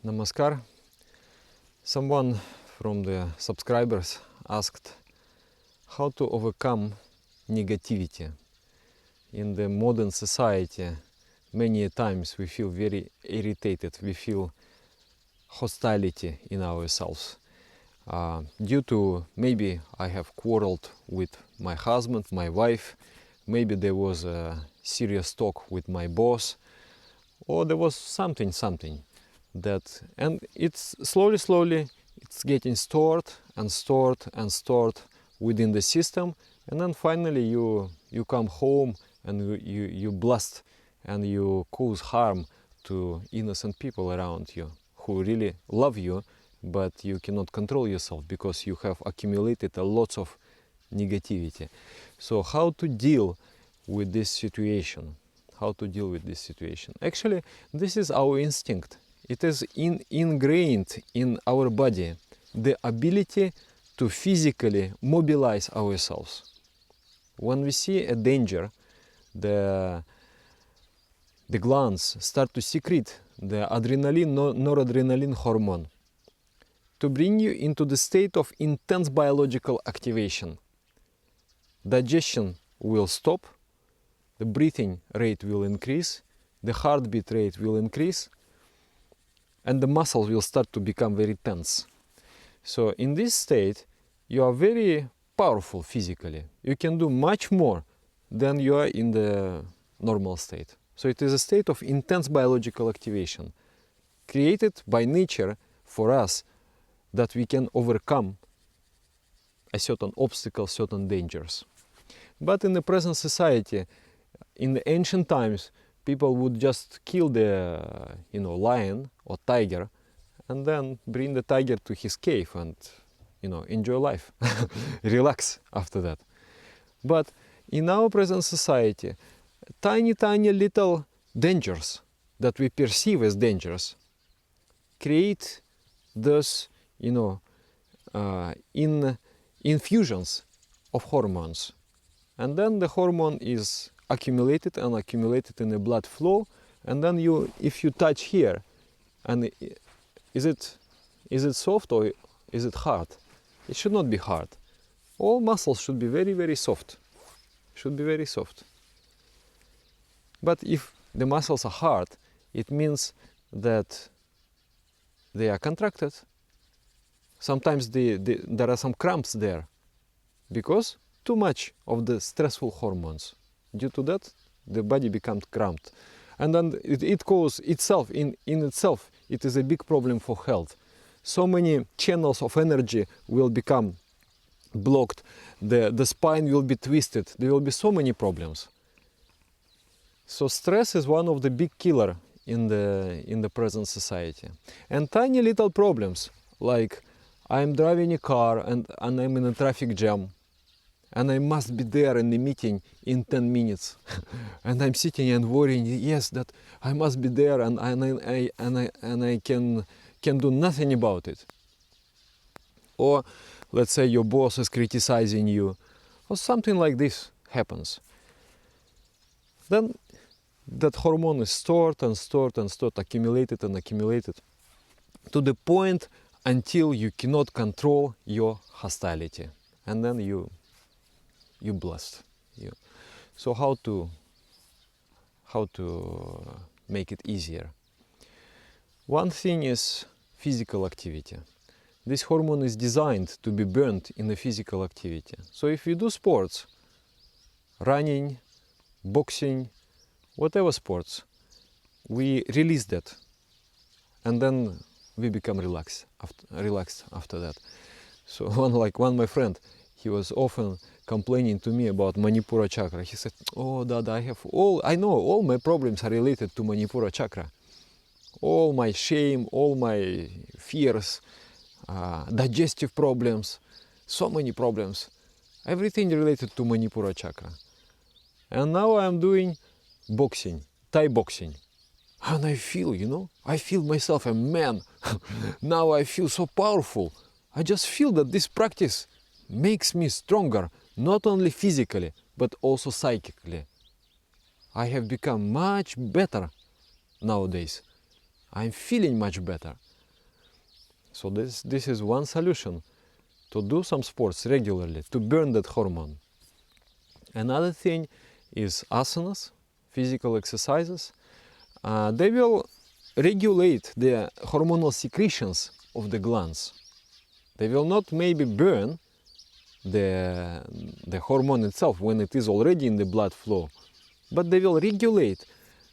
Namaskar. Someone from the subscribers asked how to overcome negativity. In the modern society, many times we feel very irritated, we feel hostility in ourselves. Due to maybe I have quarreled with my husband, my wife, maybe there was a serious talk with my boss, or there was something that, and it's slowly it's getting stored within the system, and then finally you come home and you blast and you cause harm to innocent people around you who really love you, but you cannot control yourself because you have accumulated a lot of negativity. So how to deal with this situation? Actually, this is our instinct. It is ingrained in our body, the ability to physically mobilize ourselves. When we see a danger, the glands start to secrete the adrenaline, noradrenaline hormone to bring you into the state of intense biological activation. Digestion will stop, the breathing rate will increase, the heartbeat rate will increase, and the muscles will start to become very tense. So in this state, you are very powerful physically. You can do much more than you are in the normal state. So it is a state of intense biological activation, created by nature for us, that we can overcome a certain obstacle, certain dangers. But in the present society, in the ancient times, people would just kill the lion or tiger and then bring the tiger to his cave and enjoy life, relax after that. But in our present society, tiny little dangers that we perceive as dangers create those infusions of hormones, and then the hormone is accumulated in the blood flow, and then if you touch here, and is it soft or is it hard? It should not be hard. All muscles should be very soft. But if the muscles are hard, it means that they are contracted. Sometimes there are some cramps there because too much of the stressful hormones. Due to that, the body becomes cramped, and then it causes itself in itself. It is a big problem for health. So many channels of energy will become blocked. The spine will be twisted. There will be so many problems. So stress is one of the big killer in the present society. And tiny little problems like I'm driving a car and I'm in a traffic jam, and I must be there in the meeting in 10 minutes. And I'm sitting and worrying, yes, that I must be there, and I can do nothing about it. Or let's say your boss is criticizing you, or something like this happens. Then that hormone is stored, accumulated to the point until you cannot control your hostility, and then you blast. So how to make it easier? One thing is physical activity. This hormone is designed to be burned in the physical activity. So if you do sports, running, boxing, whatever sports, we release that, and then we become relaxed after that. So one my friend, he was often complaining to me about Manipura chakra. He said, "Oh, Dad, I know all my problems are related to Manipura chakra. All my shame, all my fears, digestive problems, so many problems, everything related to Manipura chakra. And now I'm doing boxing, Thai boxing. And I feel, I feel myself a man. Now I feel so powerful. I just feel that this practice makes me stronger, not only physically, but also psychically. I have become much better nowadays. I'm feeling much better. So this is one solution, to do some sports regularly, to burn that hormone. Another thing is asanas, physical exercises. They will regulate the hormonal secretions of the glands. They will not maybe burn the hormone itself when it is already in the blood flow, but they will regulate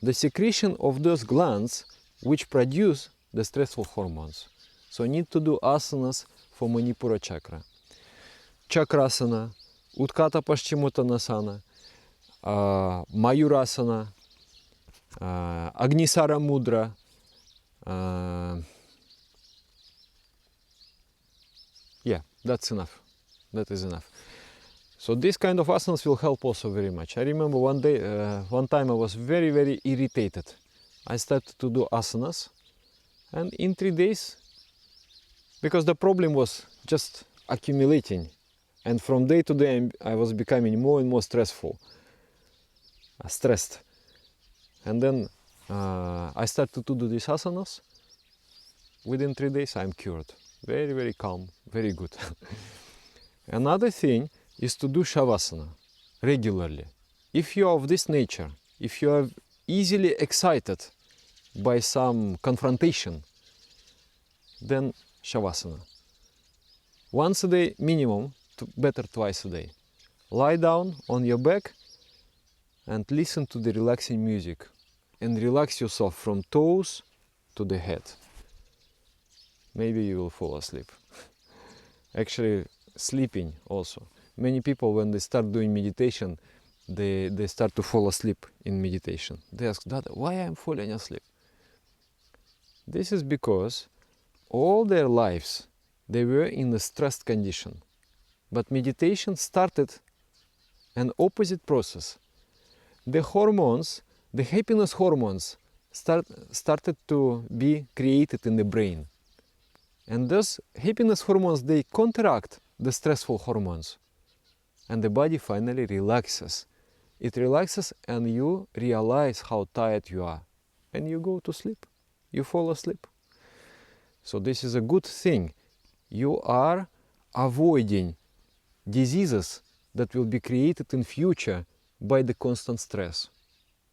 the secretion of those glands which produce the stressful hormones. So need to do asanas for Manipura chakra. Chakrasana, Utkata Paschimottanasana, Mayurasana, Agnisara Mudra, yeah, that's enough. That is enough. So this kind of asanas will help also very much. I remember one time I was very, very irritated. I started to do asanas, and in 3 days, because the problem was just accumulating, and from day to day I was becoming more and more stressed. And then I started to do these asanas. Within 3 days I'm cured. Very, very calm, very good. Another thing is to do shavasana regularly. If you are of this nature, if you are easily excited by some confrontation, then shavasana. Once a day minimum, better twice a day. Lie down on your back and listen to the relaxing music and relax yourself from toes to the head. Maybe you will fall asleep. Actually, sleeping also. Many people, when they start doing meditation, they start to fall asleep in meditation. They ask, Dada, why I'm falling asleep? This is because all their lives they were in a stressed condition. But meditation started an opposite process. The hormones, the happiness hormones, started to be created in the brain. And those happiness hormones, they counteract the stressful hormones. And the body finally relaxes. It relaxes and you realize how tired you are. And you go to sleep. You fall asleep. So this is a good thing. You are avoiding diseases that will be created in future by the constant stress.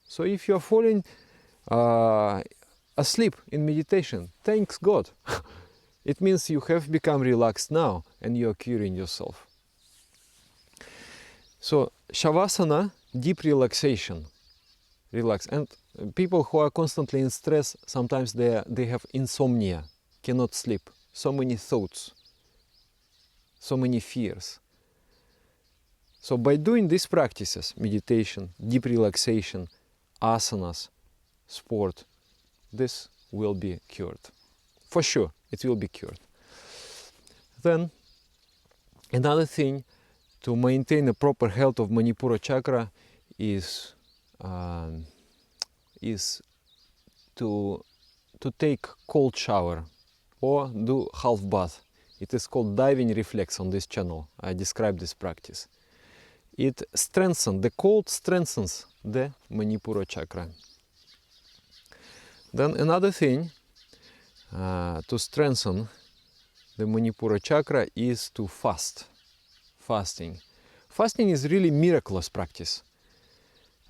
So if you are falling asleep in meditation, thanks God. It means you have become relaxed now and you are curing yourself. So shavasana, deep relaxation. Relax. And people who are constantly in stress, sometimes they have insomnia, cannot sleep. So many thoughts, so many fears. So by doing these practices, meditation, deep relaxation, asanas, sport, this will be cured. For sure, it will be cured. Then, another thing to maintain a proper health of Manipura chakra is to take cold shower or do half bath. It is called diving reflex on this channel. I describe this practice. It strengthens, the cold strengthens the Manipura chakra. Then another thing to strengthen the Manipura chakra is to fast. Fasting. Fasting is really miraculous practice,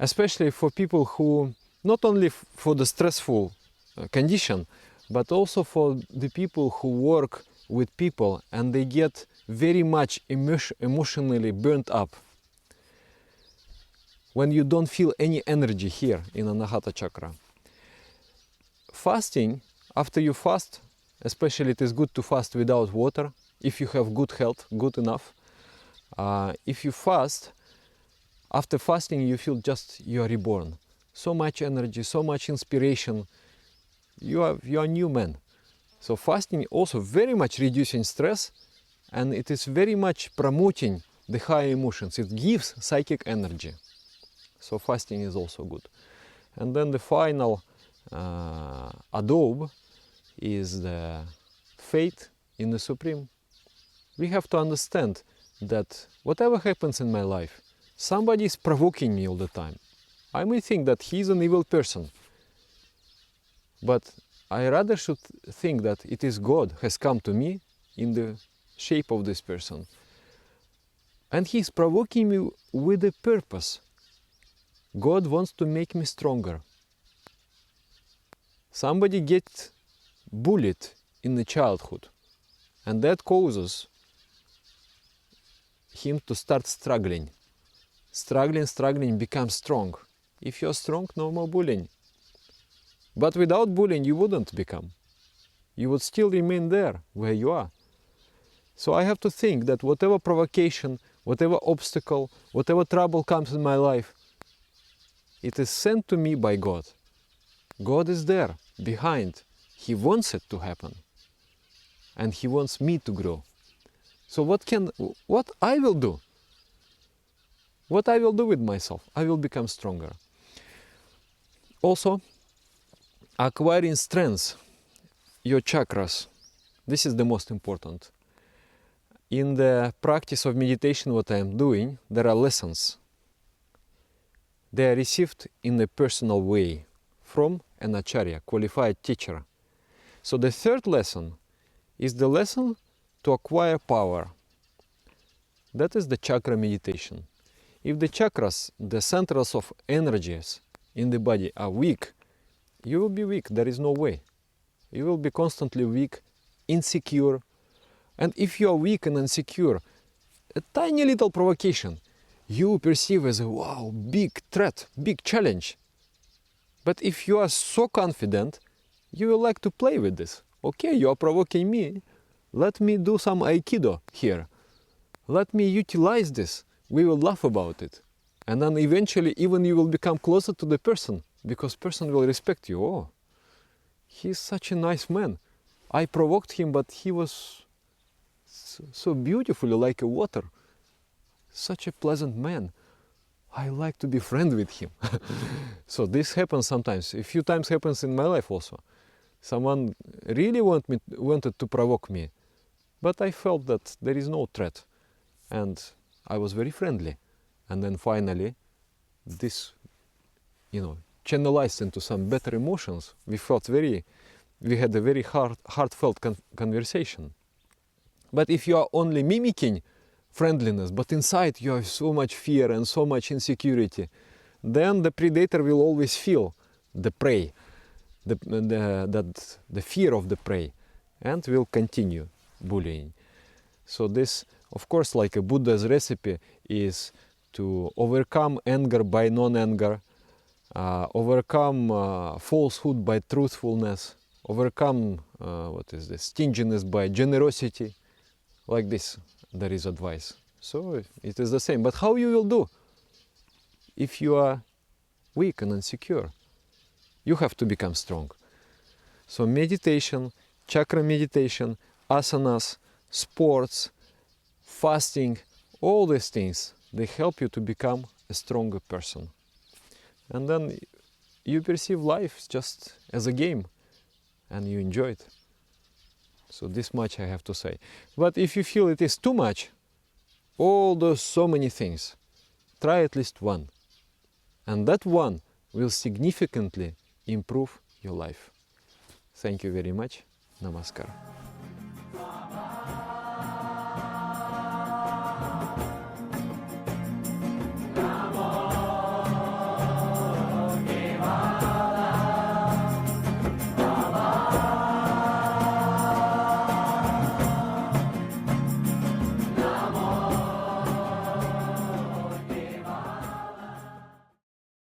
especially for people who, not only for the stressful condition, but also for the people who work with people and they get very much emotionally burnt up. When you don't feel any energy here in Anahata chakra. Fasting, after you fast, especially it is good to fast without water, if you have good health, good enough. If you fast, after fasting you feel just you are reborn. So much energy, so much inspiration. You are a new man. So fasting also very much reducing stress, and it is very much promoting the higher emotions. It gives psychic energy. So fasting is also good. And then the final adobe is the faith in the Supreme. We have to understand that whatever happens in my life, somebody is provoking me all the time. I may think that he is an evil person, but I rather should think that it is God has come to me in the shape of this person. And he is provoking me with a purpose. God wants to make me stronger. Somebody gets bullied in the childhood, and that causes him to start struggling. Struggling, become strong. If you're strong, no more bullying. But without bullying, you wouldn't become. You would still remain there where you are. So I have to think that whatever provocation, whatever obstacle, whatever trouble comes in my life, it is sent to me by God. God is there, behind. He wants it to happen. And He wants me to grow. So what I will do? What I will do with myself? I will become stronger. Also, acquiring strength, your chakras. This is the most important. In the practice of meditation, what I am doing, there are lessons. They are received in a personal way from an acharya, qualified teacher. So the third lesson is the lesson to acquire power. That is the chakra meditation. If the chakras, the centers of energies in the body are weak, you will be weak, there is no way. You will be constantly weak, insecure. And if you are weak and insecure, a tiny little provocation, you perceive as a wow, big threat, big challenge. But if you are so confident, you will like to play with this. Okay, you are provoking me. Let me do some aikido here. Let me utilize this. We will laugh about it. And then eventually even you will become closer to the person because person will respect you. Oh, he's such a nice man. I provoked him, but he was so beautifully like a water. Such a pleasant man. I like to be friends with him. So this happens sometimes. A few times happens in my life also. Someone really wanted to provoke me, but I felt that there is no threat, and I was very friendly. And then finally, this, channelized into some better emotions. We had a very heartfelt conversation. But if you are only mimicking friendliness, but inside you have so much fear and so much insecurity, then the predator will always feel the prey, the fear of the prey, and will continue bullying. So this, of course, like a Buddha's recipe, is to overcome anger by non-anger, overcome falsehood by truthfulness, overcome stinginess by generosity. Like this, there is advice. So it is the same. But how you will do if you are weak and insecure? You have to become strong. So meditation, chakra meditation, asanas, sports, fasting, all these things, they help you to become a stronger person. And then you perceive life just as a game and you enjoy it. So this much I have to say. But if you feel it is too much, all those so many things, try at least one. And that one will significantly improve your life. Thank you very much. Namaskar.